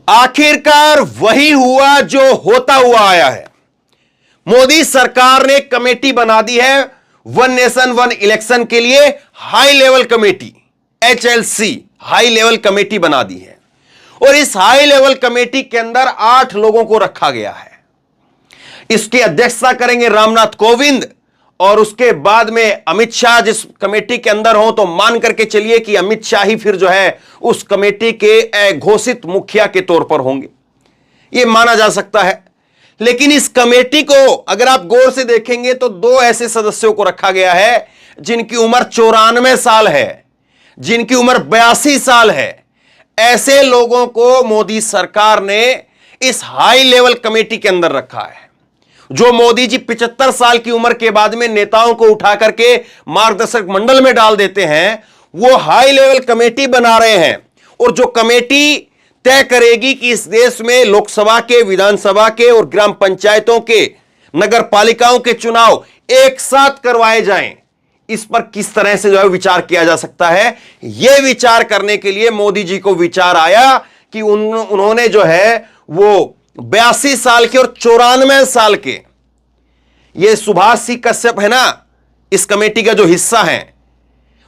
आखिरकार वही हुआ जो होता हुआ आया है। मोदी सरकार ने कमेटी बना दी है वन नेशन वन इलेक्शन के लिए, high level committee, HLC high level committee बना दी है। और इस हाई लेवल कमेटी के अंदर 8 लोगों को रखा गया है। इसकी अध्यक्षता करेंगे रामनाथ कोविंद, और उसके बाद में अमित शाह जिस कमेटी के अंदर हो तो मान करके चलिए कि अमित शाह ही फिर जो है उस कमेटी के घोषित मुखिया के तौर पर होंगे, यह माना जा सकता है। लेकिन इस कमेटी को अगर आप गौर से देखेंगे तो 2 ऐसे सदस्यों को रखा गया है जिनकी उम्र 94 साल है, जिनकी उम्र 82 साल है। ऐसे लोगों को मोदी सरकार ने इस हाई लेवल कमेटी के अंदर रखा है। जो मोदी जी 75 साल की उम्र के बाद में नेताओं को उठा करके मार्गदर्शक मंडल में डाल देते हैं, वो हाई लेवल कमेटी बना रहे हैं। और जो कमेटी तय करेगी कि इस देश में लोकसभा के, विधानसभा के और ग्राम पंचायतों के, नगर पालिकाओं के चुनाव एक साथ करवाए जाएं, इस पर किस तरह से जो है विचार किया जा सकता है। यह विचार करने के लिए मोदी जी को विचार आया कि उन्होंने जो है वो 82 साल के और 94 साल के, ये सुभाष सी कश्यप है ना, इस कमेटी का जो हिस्सा है,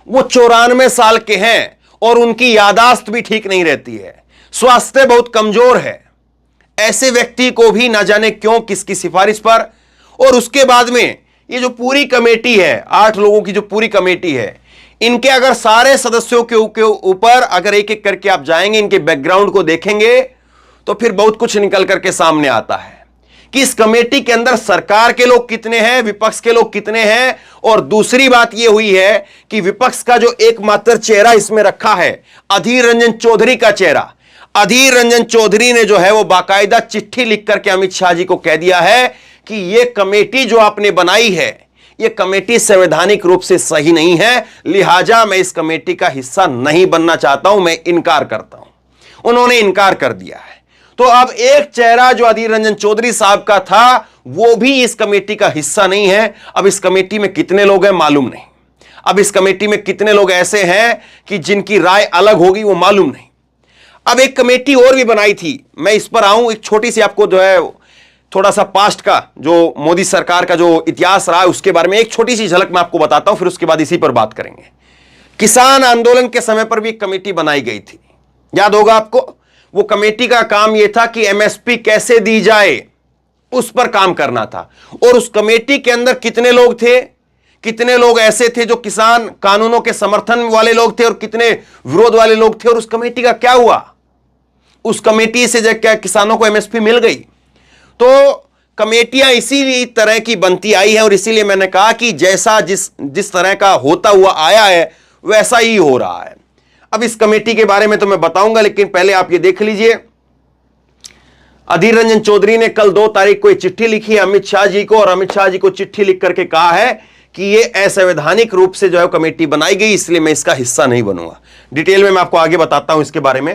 वो 94 साल के हैं और उनकी यादाश्त भी ठीक नहीं रहती है, स्वास्थ्य बहुत कमजोर है। ऐसे व्यक्ति को भी ना जाने क्यों किसकी सिफारिश पर, और उसके बाद में ये जो पूरी कमेटी है, 8 लोगों की जो पूरी कमेटी है, इनके अगर सारे सदस्यों के ऊपर अगर एक एक करके आप जाएंगे, इनके बैकग्राउंड को देखेंगे तो फिर बहुत कुछ निकल करके सामने आता है कि इस कमेटी के अंदर सरकार के लोग कितने हैं, विपक्ष के लोग कितने हैं। और दूसरी बात यह हुई है कि विपक्ष का जो एकमात्र चेहरा इसमें रखा है, अधीर रंजन चौधरी का चेहरा। अधीर रंजन चौधरी ने जो है वो बाकायदा चिट्ठी लिख करके अमित शाह जी को कह दिया है कि यह कमेटी जो आपने बनाई है, यह कमेटी संवैधानिक रूप से सही नहीं है, लिहाजा मैं इस कमेटी का हिस्सा नहीं बनना चाहता हूं, मैं इनकार करता हूं। उन्होंने इनकार कर दिया है। तो अब एक चेहरा जो अधीर रंजन चौधरी साहब का था, वो भी इस कमेटी का हिस्सा नहीं है। अब इस कमेटी में कितने लोग हैं मालूम नहीं। अब इस कमेटी में कितने लोग ऐसे हैं कि जिनकी राय अलग होगी वो मालूम नहीं। अब एक कमेटी और भी बनाई थी, मैं इस पर आऊं। एक छोटी सी आपको जो है थोड़ा सा पास्ट का, जो मोदी सरकार का जो इतिहास रहा है उसके बारे में एक छोटी सी झलक मैं आपको बताता हूं, फिर उसके बाद इसी पर बात करेंगे। किसान आंदोलन के समय पर भी एक कमेटी बनाई गई थी, याद होगा आपको। वो कमेटी का काम यह था कि MSP कैसे दी जाए, उस पर काम करना था। और उस कमेटी के अंदर कितने लोग थे, कितने लोग ऐसे थे जो किसान कानूनों के समर्थन वाले लोग थे और कितने विरोध वाले लोग थे। और उस कमेटी का क्या हुआ, उस कमेटी से जब क्या किसानों को MSP मिल गई। तो कमेटियां इसी तरह की बनती आई है, और इसीलिए मैंने कहा कि जैसा जिस तरह का होता हुआ आया है वैसा ही हो रहा है। अब इस कमेटी के बारे में तो मैं बताऊंगा, लेकिन पहले आप ये देख लीजिए। अधीर रंजन चौधरी ने कल 2 तारीख को एक चिट्ठी लिखी है अमित शाह जी को, और अमित शाह जी को चिट्ठी लिख करके कहा है कि ये असंवैधानिक रूप से जो है कमेटी बनाई गई, इसलिए मैं इसका हिस्सा नहीं बनूंगा। डिटेल में मैं आपको आगे बताता हूं इसके बारे में।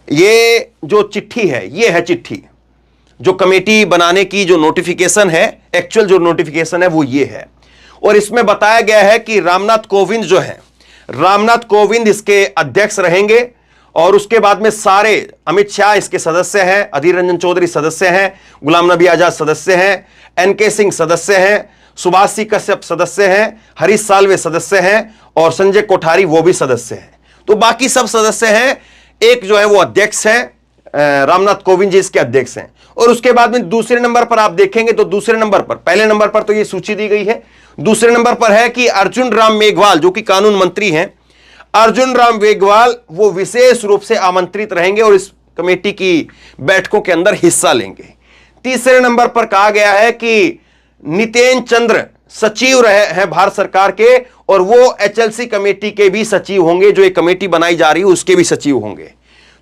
ये जो चिट्ठी है, ये है चिट्ठी जो कमेटी बनाने की जो नोटिफिकेशन है, एक्चुअल जो नोटिफिकेशन है वो ये है। और इसमें बताया गया है कि रामनाथ कोविंद जो है, रामनाथ कोविंद इसके अध्यक्ष रहेंगे। और उसके बाद में सारे, अमित शाह इसके सदस्य हैं, अधीर रंजन चौधरी सदस्य हैं, गुलाम नबी आजाद सदस्य हैं, NK सिंह सदस्य हैं, सुभाष सी कश्यप सदस्य हैं, हरीश साल्वे सदस्य हैं, और संजय कोठारी वो भी सदस्य हैं। तो बाकी सब सदस्य हैं। एक जो है वो अध्यक्ष है, रामनाथ कोविंद जी इसके अध्यक्ष हैं। और उसके बाद में दूसरे नंबर पर आप देखेंगे तो दूसरे नंबर पर, पहले नंबर पर तो ये सूची दी गई है, दूसरे नंबर पर है कि अर्जुन राम मेघवाल जो कि कानून मंत्री हैं। अर्जुन राम मेघवाल वो विशेष रूप से आमंत्रित रहेंगे और इस कमेटी की बैठकों के अंदर हिस्सा लेंगे। तीसरे नंबर पर कहा गया है कि नितेन चंद्र सचिव रहे हैं भारत सरकार के, और वो HLC कमेटी के भी सचिव होंगे, जो एक कमेटी बनाई जा रही है उसके भी सचिव होंगे।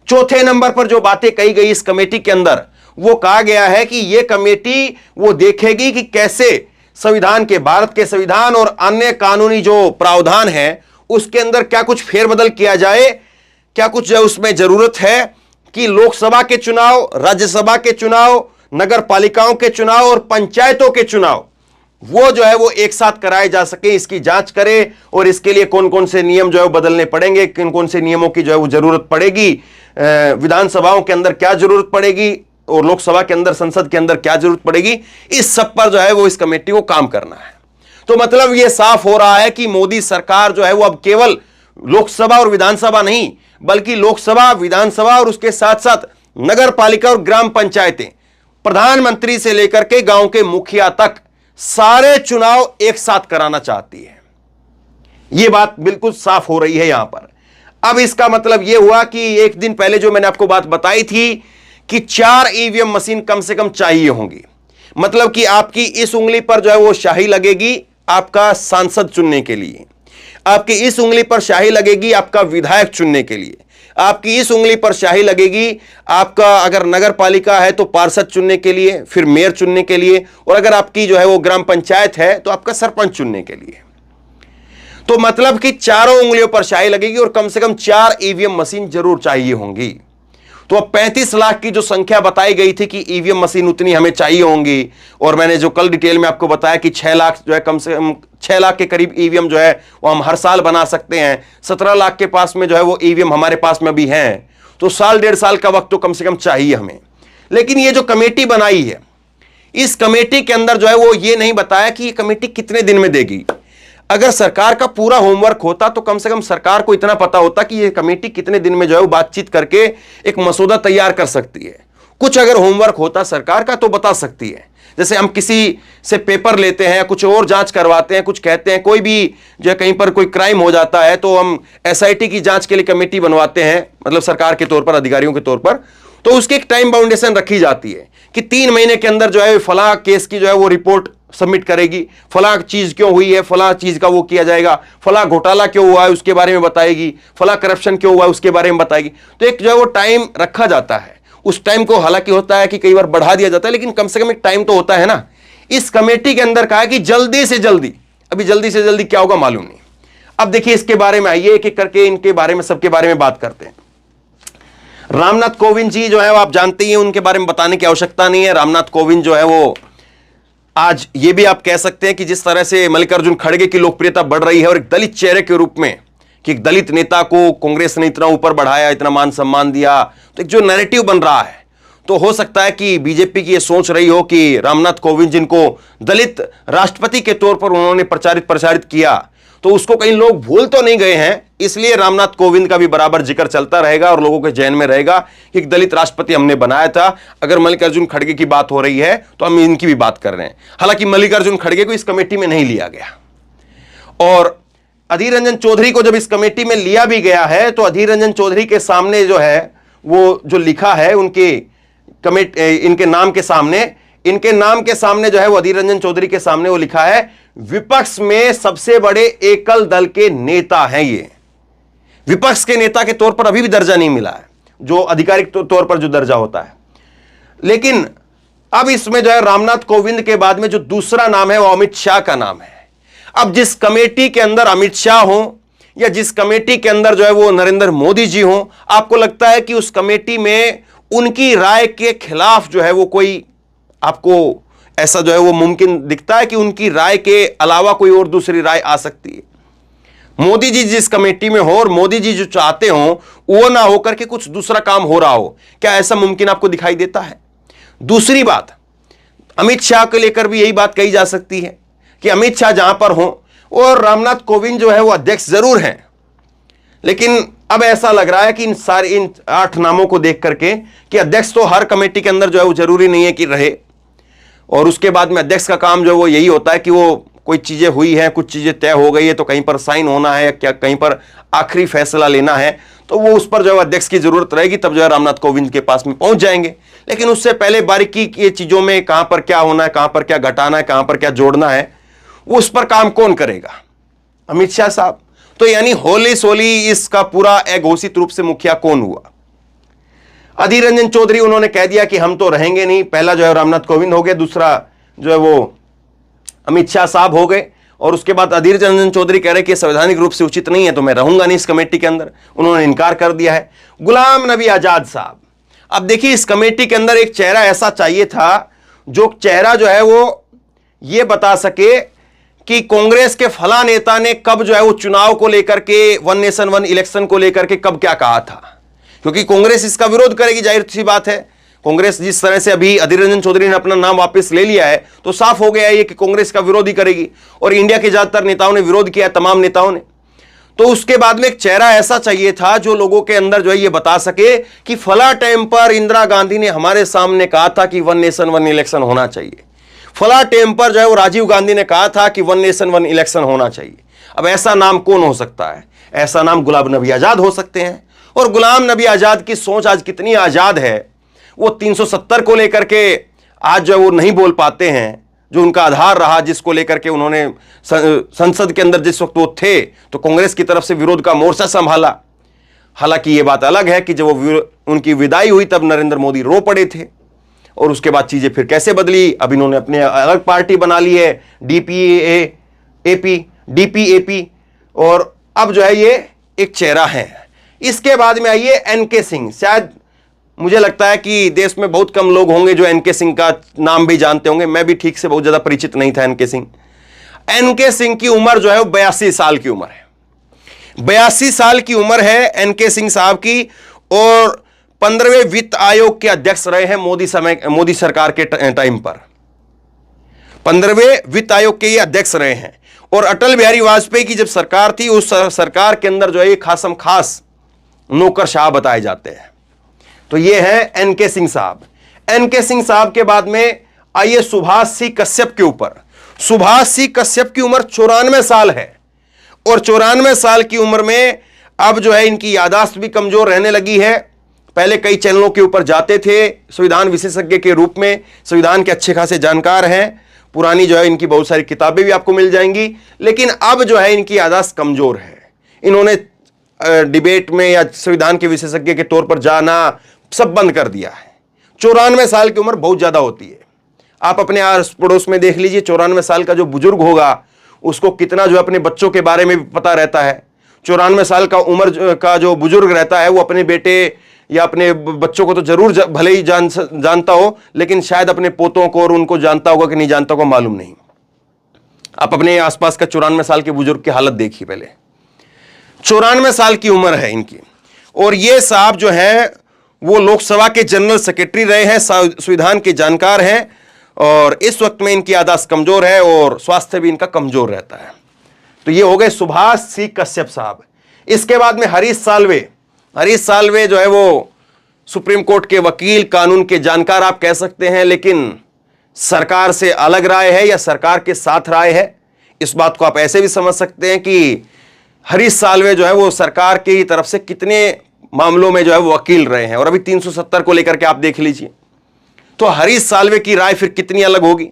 चौथे नंबर पर जो बातें कही गई इस कमेटी के अंदर, वो कहा गया है कि यह कमेटी वो देखेगी कि कैसे संविधान के, भारत के संविधान और अन्य कानूनी जो प्रावधान है उसके अंदर क्या कुछ फेरबदल किया जाए, क्या कुछ जो उसमें जरूरत है कि लोकसभा के चुनाव, राज्यसभा के चुनाव, नगर पालिकाओं के चुनाव और पंचायतों के चुनाव वो जो है वो एक साथ कराए जा सके, इसकी जांच करे। और इसके लिए कौन कौन से नियम जो है बदलने पड़ेंगे, किन कौन से नियमों की जो है वो जरूरत पड़ेगी, विधानसभाओं के अंदर क्या जरूरत पड़ेगी और लोकसभा के अंदर, संसद के अंदर क्या जरूरत पड़ेगी, इस सब पर जो है वो इस कमेटी को काम करना है। तो मतलब ये साफ हो रहा है कि मोदी सरकार जो है वो अब केवल लोकसभा और विधानसभा नहीं, बल्कि लोकसभा, विधानसभा और उसके साथ साथ नगर पालिका और ग्राम पंचायतें, प्रधानमंत्री से लेकर के गांव के मुखिया तक सारे चुनाव एक साथ कराना चाहती है। यह बात बिल्कुल साफ हो रही है यहां पर। अब इसका मतलब यह हुआ कि एक दिन पहले जो मैंने आपको बात बताई थी कि 4 ईवीएम मशीन कम से कम चाहिए होंगी, मतलब कि आपकी इस उंगली पर जो है वो स्याही लगेगी आपका सांसद चुनने के लिए, आपकी इस उंगली पर स्याही लगेगी आपका विधायक चुनने के लिए, आपकी इस उंगली पर स्याही लगेगी आपका अगर नगर पालिका है तो पार्षद चुनने के लिए, फिर मेयर चुनने के लिए, और अगर आपकी जो है वो ग्राम पंचायत है तो आपका सरपंच चुनने के लिए। तो मतलब कि चारों उंगलियों पर स्याही लगेगी और कम से कम 4 ईवीएम मशीन जरूर चाहिए होंगी। तो अब 35 लाख की जो संख्या बताई गई थी कि ईवीएम मशीन उतनी हमें चाहिए होंगी, और मैंने जो कल डिटेल में आपको बताया कि 6 लाख जो है, कम से कम 6 लाख के करीब ईवीएम जो है वो हम हर साल बना सकते हैं। 17 लाख के पास में जो है वो ईवीएम हमारे पास में भी हैं, तो साल 1.5 साल का वक्त तो कम से कम चाहिए हमें। लेकिन ये जो कमेटी बनाई है, इस कमेटी के अंदर जो है वो ये नहीं बताया कि ये कमेटी कितने दिन में देगी। अगर सरकार का पूरा होमवर्क होता तो कम से कम सरकार को इतना पता होता कि ये कमेटी कितने दिन में जो है वो बातचीत करके एक मसौदा तैयार कर सकती है। कुछ अगर होमवर्क होता सरकार का तो बता सकती है। जैसे हम किसी से पेपर लेते हैं, कुछ और जांच करवाते हैं, कुछ कहते हैं, कोई भी जो है कहीं पर कोई क्राइम हो जाता है तो हम एसआईटी की जांच के लिए कमेटी बनवाते हैं, मतलब सरकार के तौर पर, अधिकारियों के तौर पर। तो उसकी एक टाइम बाउंडेशन रखी जाती है कि 3 महीने के अंदर जो है फला केस की जो है वो रिपोर्ट सबमिट करेगी, फला चीज क्यों हुई है, फला चीज का वो किया जाएगा, फला घोटाला क्यों हुआ है उसके बारे में बताएगी, फला करप्शन क्यों हुआ है उसके बारे में बताएगी। तो एक जो है वो टाइम रखा जाता है। उस टाइम को हालांकि होता है कि कई बार बढ़ा दिया जाता है, लेकिन कम से कम एक टाइम तो होता है ना। इस कमेटी के अंदर कहा है कि जल्दी से जल्दी, अभी जल्दी से जल्दी क्या होगा मालूम नहीं। अब देखिए इसके बारे में आइए एक एक करके इनके बारे में, सबके बारे में बात करते हैं। रामनाथ कोविंद जी जो है आप जानते ही हैं, उनके बारे में बताने की आवश्यकता नहीं है। रामनाथ कोविंद जो है वो आज ये भी आप कह सकते हैं कि जिस तरह से मल्लिकार्जुन खड़गे की लोकप्रियता बढ़ रही है और एक दलित चेहरे के रूप में, कि एक दलित नेता को कांग्रेस ने इतना ऊपर बढ़ाया, इतना मान सम्मान दिया, तो एक जो नैरेटिव बन रहा है, तो हो सकता है कि बीजेपी की ये सोच रही हो कि रामनाथ कोविंद जिनको दलित राष्ट्रपति के तौर पर उन्होंने प्रचारित किया, तो उसको कहीं लोग भूल तो नहीं गए हैं, इसलिए रामनाथ कोविंद का भी बराबर जिक्र चलता रहेगा और लोगों के जहन में रहेगा कि एक दलित राष्ट्रपति हमने बनाया था। अगर मल्लिकार्जुन खड़गे की बात हो रही है तो हम इनकी भी बात कर रहे हैं। हालांकि मल्लिकार्जुन खड़गे को इस कमेटी में नहीं लिया गया, और अधीर रंजन चौधरी को जब इस कमेटी में लिया भी गया है तो अधीर रंजन चौधरी के सामने जो है वो जो लिखा है उनके इनके नाम के सामने जो है वो अधीर रंजन चौधरी के सामने वो लिखा है विपक्ष में सबसे बड़े एकल दल के नेता हैं। ये विपक्ष के नेता के तौर पर अभी भी दर्जा नहीं मिला है, जो आधिकारिक तौर पर जो दर्जा होता है। लेकिन अब इसमें जो है रामनाथ कोविंद के बाद में जो दूसरा नाम है वो अमित शाह का नाम है। अब जिस कमेटी के अंदर अमित शाह हो या जिस कमेटी के अंदर जो है वो नरेंद्र मोदी जी हो, आपको लगता है कि उस कमेटी में उनकी राय के खिलाफ जो है वो कोई, आपको ऐसा जो है वो मुमकिन दिखता है कि उनकी राय के अलावा कोई और दूसरी राय आ सकती है? मोदी जी जिस कमेटी में हो और मोदी जी जो चाहते हो वो ना होकर के कुछ दूसरा काम हो रहा हो, क्या ऐसा मुमकिन आपको दिखाई देता है? दूसरी बात, अमित शाह को लेकर भी यही बात कही जा सकती है कि अमित शाह जहां पर हो और रामनाथ कोविंद जो है वो अध्यक्ष जरूर हैं, लेकिन अब ऐसा लग रहा है कि इन 8 नामों को देख करके कि अध्यक्ष तो हर कमेटी के अंदर जो है वो जरूरी नहीं है कि रहे, और उसके बाद में अध्यक्ष का काम जो है वो यही होता है कि वो कोई चीजें हुई हैं, कुछ चीजें तय हो गई है तो कहीं पर साइन होना है, क्या कहीं पर आखिरी फैसला लेना है, तो वो उस पर जो है अध्यक्ष की जरूरत रहेगी, तब जो है रामनाथ कोविंद के पास में पहुंच जाएंगे। लेकिन उससे पहले बारीकी की चीजों में कहां पर क्या होना है, कहां पर क्या घटाना है, कहां पर क्या जोड़ना है, उस पर काम कौन करेगा? अमित शाह साहब। तो यानी होली सोली इसका पूरा अघोषित रूप से मुखिया कौन हुआ? अधीर रंजन चौधरी उन्होंने कह दिया कि हम तो रहेंगे नहीं। पहला जो है रामनाथ कोविंद हो गए, दूसरा जो है वो अमित शाह साहब हो गए, और उसके बाद अधीर रंजन चौधरी कह रहे कि संवैधानिक रूप से उचित नहीं है तो मैं रहूंगा नहीं इस कमेटी के अंदर, उन्होंने इनकार कर दिया है। गुलाम नबी आजाद साहब, अब देखिए इस कमेटी के अंदर एक चेहरा ऐसा चाहिए था जो चेहरा जो है वो ये बता सके कि कांग्रेस के फला नेता ने कब जो है वो चुनाव को लेकर के, वन नेशन वन इलेक्शन को लेकर के कब क्या कहा था, क्योंकि कांग्रेस इसका विरोध करेगी, जाहिर सी बात है। कांग्रेस जिस तरह से अभी अधीर रंजन चौधरी ने अपना नाम वापस ले लिया है, तो साफ हो गया है कि कांग्रेस का विरोध ही करेगी, और इंडिया के ज्यादातर नेताओं ने विरोध किया, तमाम नेताओं ने। तो उसके बाद में एक चेहरा ऐसा चाहिए था जो लोगों के अंदर जो है ये बता सके कि फला टाइम पर इंदिरा गांधी ने हमारे सामने कहा था कि वन नेशन वन इलेक्शन होना चाहिए, फला टाइम पर जो है वो राजीव गांधी ने कहा था कि वन नेशन वन इलेक्शन होना चाहिए। अब ऐसा नाम कौन हो सकता है? ऐसा नाम गुलाम नबी आजाद हो सकते हैं। और गुलाम नबी आजाद की सोच आज कितनी आजाद है, वो 370 को लेकर के आज जो है वो नहीं बोल पाते हैं, जो उनका आधार रहा, जिसको लेकर के उन्होंने संसद के अंदर जिस वक्त वो थे तो कांग्रेस की तरफ से विरोध का मोर्चा संभाला। हालांकि ये बात अलग है कि जब वो उनकी विदाई हुई तब नरेंद्र मोदी रो पड़े थे, और उसके बाद चीजें फिर कैसे बदली। अब इन्होंने अपने अलग पार्टी बना ली है, डीपीएपी, और अब जो है ये एक चेहरा है। इसके बाद में आइए एनके सिंह। शायद मुझे लगता है कि देश में बहुत कम लोग होंगे जो एनके सिंह का नाम भी जानते होंगे। मैं भी ठीक से बहुत ज्यादा परिचित नहीं था एनके सिंह। एनके सिंह की उम्र जो है वो 82 साल की उम्र है। 82 साल की उम्र है एनके सिंह साहब की, और 15वें वित्त आयोग के अध्यक्ष रहे हैं मोदी सरकार के टाइम पर। 15वें वित्त आयोग के ये अध्यक्ष रहे हैं। और अटल बिहारी वाजपेयी की जब सरकार थी, उस सरकार के अंदर जो है खासम खास नौकरशाह बताए जाते हैं। तो ये है एनके सिंह साहब। एनके सिंह साहब के बाद में आइए सुभाष सिंह कश्यप के ऊपर। सुभाष सिंह कश्यप की उम्र 94 साल है, और 94 साल की उम्र में अब जो है इनकी याददाश्त भी कमजोर रहने लगी है। पहले कई चैनलों के ऊपर जाते थे संविधान विशेषज्ञ के रूप में, संविधान के अच्छे खासे जानकार हैं, पुरानी जो है इनकी बहुत सारी किताबें भी आपको मिल जाएंगी। लेकिन अब जो है इनकी याददाश्त कमजोर है। इन्होंने डिबेट में या संविधान के विशेषज्ञ के तौर पर जाना सब बंद कर दिया है। 94 साल की उम्र बहुत ज्यादा होती है। आप अपने आस पड़ोस में देख लीजिए, 94 साल का जो बुजुर्ग होगा उसको कितना जो अपने बच्चों के बारे में भी पता रहता है। 94 साल का उम्र का जो बुजुर्ग रहता है वो अपने बेटे या अपने बच्चों को तो जरूर भले ही जानता हो, लेकिन शायद अपने पोतों को और उनको जानता होगा कि नहीं जानता होगा मालूम नहीं। आप अपने आसपास का 94 साल के बुजुर्ग की हालत देखिए पहले। 94 साल की उम्र है इनकी। और ये साहब जो है वो लोकसभा के जनरल सेक्रेटरी रहे हैं, संविधान के जानकार हैं, और इस वक्त में इनकी याददाश्त कमजोर है और स्वास्थ्य भी इनका कमजोर रहता है। तो ये हो गए सुभाष सिंह कश्यप साहब। इसके बाद में हरीश साल्वे। हरीश साल्वे जो है वो सुप्रीम कोर्ट के वकील, कानून के जानकार आप कह सकते हैं, लेकिन सरकार से अलग राय है या सरकार के साथ राय है। इस बात को आप ऐसे भी समझ सकते हैं कि हरीश साल्वे जो है वो सरकार की तरफ से कितने मामलों में जो है वो वकील रहे हैं, और अभी 370 को लेकर के आप देख लीजिए। तो हरीश साल्वे की राय फिर कितनी अलग होगी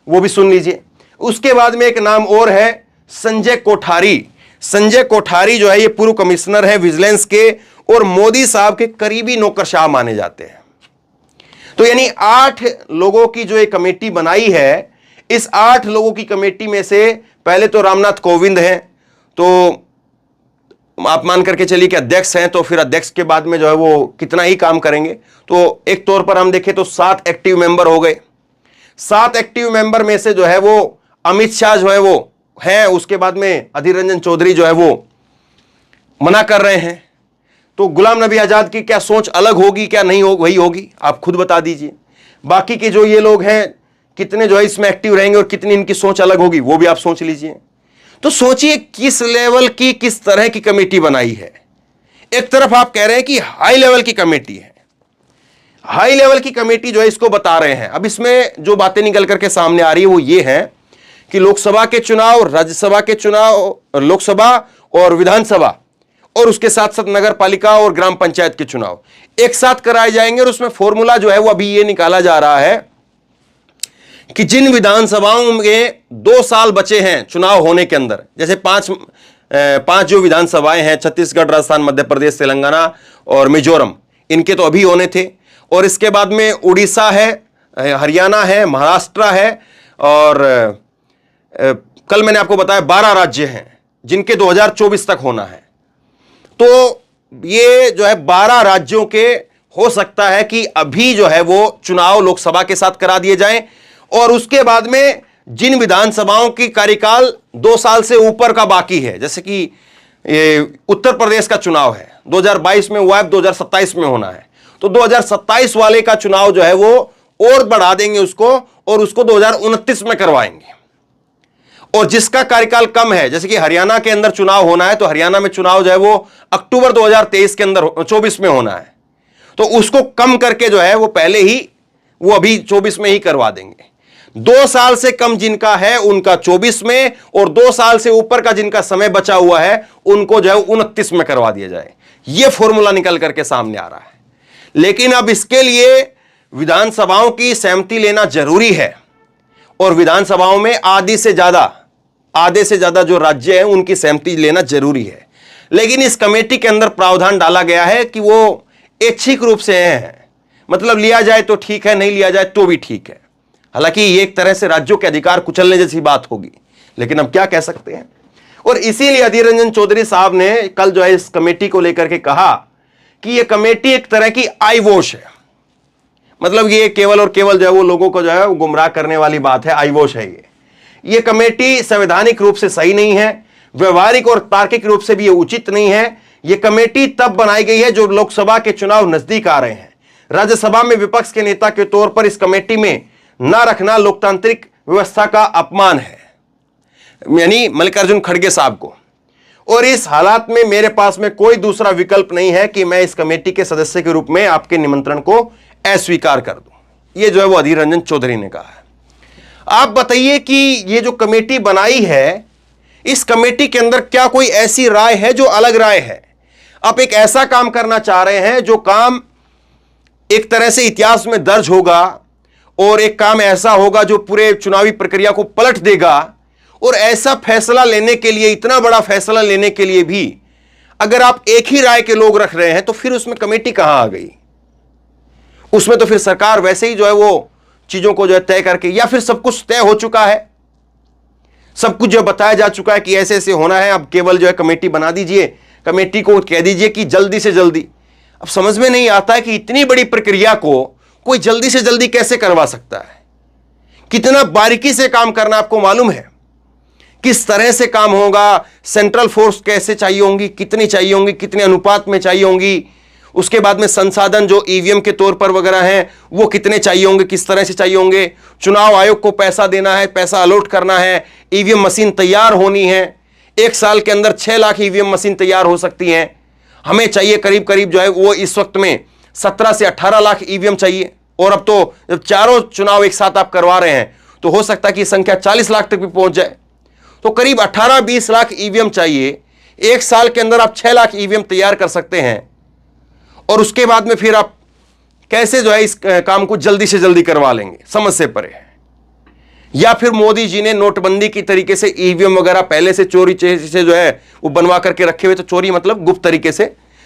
वो भी सुन लीजिए। उसके बाद में एक नाम और है संजय कोठारी। संजय कोठारी जो है ये पूर्व कमिश्नर है विजिलेंस के, और मोदी साहब के करीबी नौकरशाह माने जाते हैं। तो यानी 8 लोगों की जो एक कमेटी बनाई है, इस 8 लोगों की कमेटी में से पहले तो रामनाथ कोविंद हैं, तो आप मान करके चलिए कि अध्यक्ष हैं, तो फिर अध्यक्ष के बाद में जो है वो कितना ही काम करेंगे। तो एक तौर पर हम देखें तो 7 एक्टिव मेंबर हो गए। 7 एक्टिव मेंबर में से जो है वो अमित शाह जो है वो है, उसके बाद में अधीर रंजन चौधरी जो है वो मना कर रहे हैं। तो गुलाम नबी आजाद की क्या सोच अलग होगी, क्या नहीं होगी, वही होगी, आप खुद बता दीजिए। बाकी के जो ये लोग हैं कितने जो है इसमें एक्टिव रहेंगे और कितनी इनकी सोच अलग होगी वो भी आप सोच लीजिए। तो सोचिए किस लेवल की, किस तरह की कमेटी बनाई है। एक तरफ आप कह रहे हैं कि हाई लेवल की कमेटी है, हाई लेवल की कमेटी जो है इसको बता रहे हैं। अब इसमें जो बातें निकल करके सामने आ रही है वो ये है कि लोकसभा के चुनाव, राज्यसभा के चुनाव, लोकसभा और विधानसभा, और उसके साथ साथ नगर पालिका और ग्राम पंचायत के चुनाव एक साथ कराए जाएंगे। और उसमें फॉर्मूला जो है वो अभी ये निकाला जा रहा है कि जिन विधानसभाओं में 2 साल बचे हैं चुनाव होने के अंदर, जैसे 5 जो विधानसभाएं हैं, छत्तीसगढ़, राजस्थान, मध्य प्रदेश, तेलंगाना और मिजोरम, इनके तो अभी होने थे। और इसके बाद में उड़ीसा है, हरियाणा है, महाराष्ट्र है, और कल मैंने आपको बताया 12 राज्य हैं जिनके 2024 तक होना है। तो ये जो है 12 राज्यों के हो सकता है कि अभी जो है वो चुनाव लोकसभा के साथ करा दिए जाएं, और उसके बाद में जिन विधानसभाओं की कार्यकाल 2 साल से ऊपर का बाकी है, जैसे कि ये उत्तर प्रदेश का चुनाव है, 2022 में हुआ है, 2027 में होना है, तो 2027 वाले का चुनाव जो है वो और बढ़ा देंगे उसको, और उसको 2029 में करवाएंगे। और जिसका कार्यकाल कम है, जैसे कि हरियाणा के अंदर चुनाव होना है, तो हरियाणा में चुनाव जो है वो अक्टूबर 2023 के अंदर 24 में होना है, तो उसको कम करके जो है वो पहले ही, वो अभी 24 में ही करवा देंगे। 2 साल से कम जिनका है उनका 24 में, और 2 साल से ऊपर का जिनका समय बचा हुआ है उनको जो है 29 में करवा दिया जाए। यह फॉर्मूला निकल करके सामने आ रहा है। लेकिन अब इसके लिए विधानसभाओं की सहमति लेना जरूरी है, और विधानसभाओं में आधे से ज्यादा जो राज्य हैं उनकी सहमति लेना जरूरी है। लेकिन इस कमेटी के अंदर प्रावधान डाला गया है कि वो ऐच्छिक रूप से है, मतलब लिया जाए तो ठीक है, नहीं लिया जाए तो भी ठीक है। हालांकि ये एक तरह से राज्यों के अधिकार कुचलने जैसी बात होगी, लेकिन अब क्या कह सकते हैं। और इसीलिए अधीर रंजन चौधरी साहब ने कल जो है इस कमेटी को लेकर के कहा कि यह कमेटी एक तरह की आई वॉश है, मतलब ये केवल और केवल जो है वो लोगों को जो है वो गुमराह करने वाली बात है, आई वॉश है ये कमेटी संवैधानिक रूप से सही नहीं है, व्यवहारिक और तार्किक रूप से भी ये उचित नहीं है। ये कमेटी तब बनाई गई है जो लोकसभा के चुनाव नजदीक आ रहे हैं। राज्यसभा में विपक्ष के नेता के तौर पर इस कमेटी में न रखना लोकतांत्रिक व्यवस्था का अपमान है, यानी मल्लिकार्जुन खड़गे साहब को। और इस हालात में मेरे पास में कोई दूसरा विकल्प नहीं है कि मैं इस कमेटी के सदस्य के रूप में आपके निमंत्रण को अस्वीकार कर दूं। ये जो है वो अधीर रंजन चौधरी ने कहा है। आप बताइए कि ये जो कमेटी बनाई है, इस कमेटी के अंदर क्या कोई ऐसी राय है जो अलग राय है? आप एक ऐसा काम करना चाह रहे हैं जो काम एक तरह से इतिहास में दर्ज होगा, और एक काम ऐसा होगा जो पूरे चुनावी प्रक्रिया को पलट देगा। और ऐसा फैसला लेने के लिए, इतना बड़ा फैसला लेने के लिए भी अगर आप एक ही राय के लोग रख रहे हैं, तो फिर उसमें कमेटी कहां आ गई? उसमें तो फिर सरकार वैसे ही जो है वो चीजों को जो है तय करके, या फिर सब कुछ तय हो चुका है, सब कुछ जो बताया जा चुका है कि ऐसे ऐसे होना है, अब केवल जो है कमेटी बना दीजिए, कमेटी को कह दीजिए कि जल्दी से जल्दी। अब समझ में नहीं आता है कि इतनी बड़ी प्रक्रिया को कोई जल्दी से जल्दी कैसे करवा सकता है। कितना बारीकी से काम करना आपको मालूम है, किस तरह से काम होगा, सेंट्रल फोर्स कैसे चाहिए होंगी, कितनी चाहिए होंगी, कितने अनुपात में चाहिए होंगी, उसके बाद में संसाधन जो ईवीएम के तौर पर वगैरह हैं वो कितने चाहिए होंगे, किस तरह से चाहिए होंगे, चुनाव आयोग को पैसा देना है, पैसा अलॉट करना है, ईवीएम मशीन तैयार होनी है, 1 साल के अंदर 6 लाख ईवीएम मशीन तैयार हो सकती हैं। हमें चाहिए करीब करीब जो है वो इस वक्त में 17 से 18 लाख ईवीएम चाहिए, और अब तो जब चारों चुनाव एक साथ आप करवा रहे हैं तो हो सकता है कि संख्या 40 लाख तक भी पहुंच जाए। तो करीब 18-20 लाख ईवीएम चाहिए। 1 साल के अंदर आप 6 लाख ईवीएम तैयार कर सकते हैं, और उसके बाद में फिर आप कैसे जो है इस काम को जल्दी से जल्दी करवा लेंगे, समझ से परे है। या फिर मोदी जी ने नोटबंदी की तरीके से ईवीएम वगैरह पहले से चोरी से जो है वो बनवा करके रखे हुए, तो चोरी मतलब गुप्त तरीके से,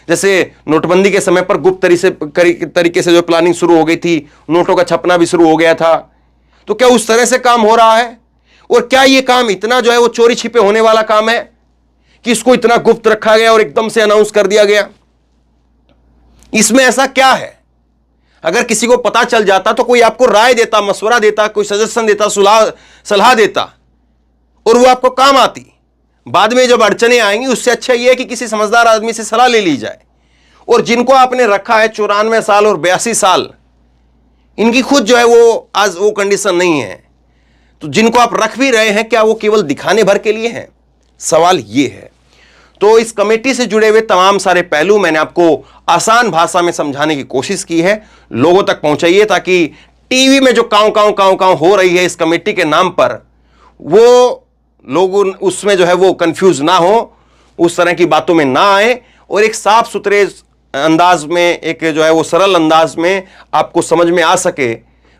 जैसे नोटबंदी के समय पर गुप्त तरीके से जो प्लानिंग शुरू हो गई थी, नोटों का छपना भी शुरू हो गया था। तो क्या उस तरह से काम हो रहा है? और क्या ये काम इतना जो है वो चोरी छिपे होने वाला काम है कि इसको इतना गुप्त रखा गया और एकदम से अनाउंस कर दिया गया? इसमें ऐसा क्या है? अगर किसी को पता चल जाता तो कोई आपको राय देता, मशवरा देता, कोई सजेशन देता, सलाह देता, और वो आपको काम आती। बाद में जब अड़चने आएंगी, उससे अच्छा यह है कि किसी समझदार आदमी से सलाह ले ली जाए। और जिनको आपने रखा है 94 साल और 82 साल, इनकी खुद जो है वो आज वो कंडीशन नहीं है, तो जिनको आप रख भी रहे हैं, क्या वो केवल दिखाने भर के लिए हैं? सवाल ये है। तो इस कमेटी से जुड़े हुए तमाम सारे पहलू मैंने आपको आसान भाषा में समझाने की कोशिश की है। लोगों तक पहुंचाइए ताकि टीवी में जो काव काव हो रही है इस कमेटी के नाम पर, वो लोग उसमें जो है वो कंफ्यूज ना हो, उस तरह की बातों में ना आए, और एक साफ सुथरे अंदाज में, एक जो है वो सरल अंदाज में आपको समझ में आ सके,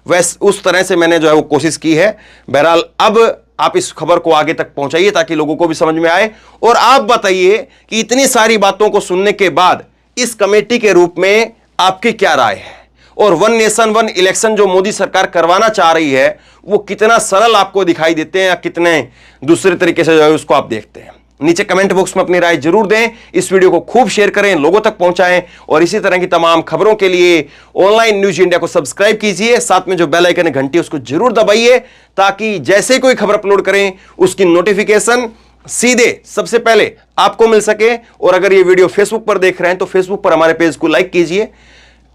वैसे उस तरह से मैंने जो है वो कोशिश की है। बहरहाल अब आप इस खबर को आगे तक पहुंचाइए ताकि लोगों को भी समझ में आए, और आप बताइए कि इतनी सारी बातों को सुनने के बाद इस कमेटी के रूप में आपकी क्या राय है, और 1 नेशन 1 इलेक्शन जो मोदी सरकार करवाना चाह रही है वो कितना सरल आपको दिखाई देते हैं या कितने दूसरे तरीके से जो है उसको आप देखते हैं। नीचे कमेंट बॉक्स में अपनी राय जरूर दें। इस वीडियो को खूब शेयर करें, लोगों तक पहुंचाएं, और इसी तरह की तमाम खबरों के लिए ऑनलाइन न्यूज इंडिया को सब्सक्राइब कीजिए। साथ में जो बेल आइकन है घंटी उसको जरूर दबाइए, ताकि जैसे कोई खबर अपलोड करें उसकी नोटिफिकेशन सीधे सबसे पहले आपको मिल सके। और अगर ये वीडियो फेसबुक पर देख रहे हैं तो फेसबुक पर हमारे पेज को लाइक कीजिए,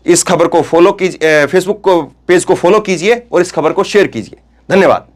इस खबर को फॉलो कीजिए, फेसबुक को पेज को फॉलो कीजिए और इस खबर को शेयर कीजिए। धन्यवाद।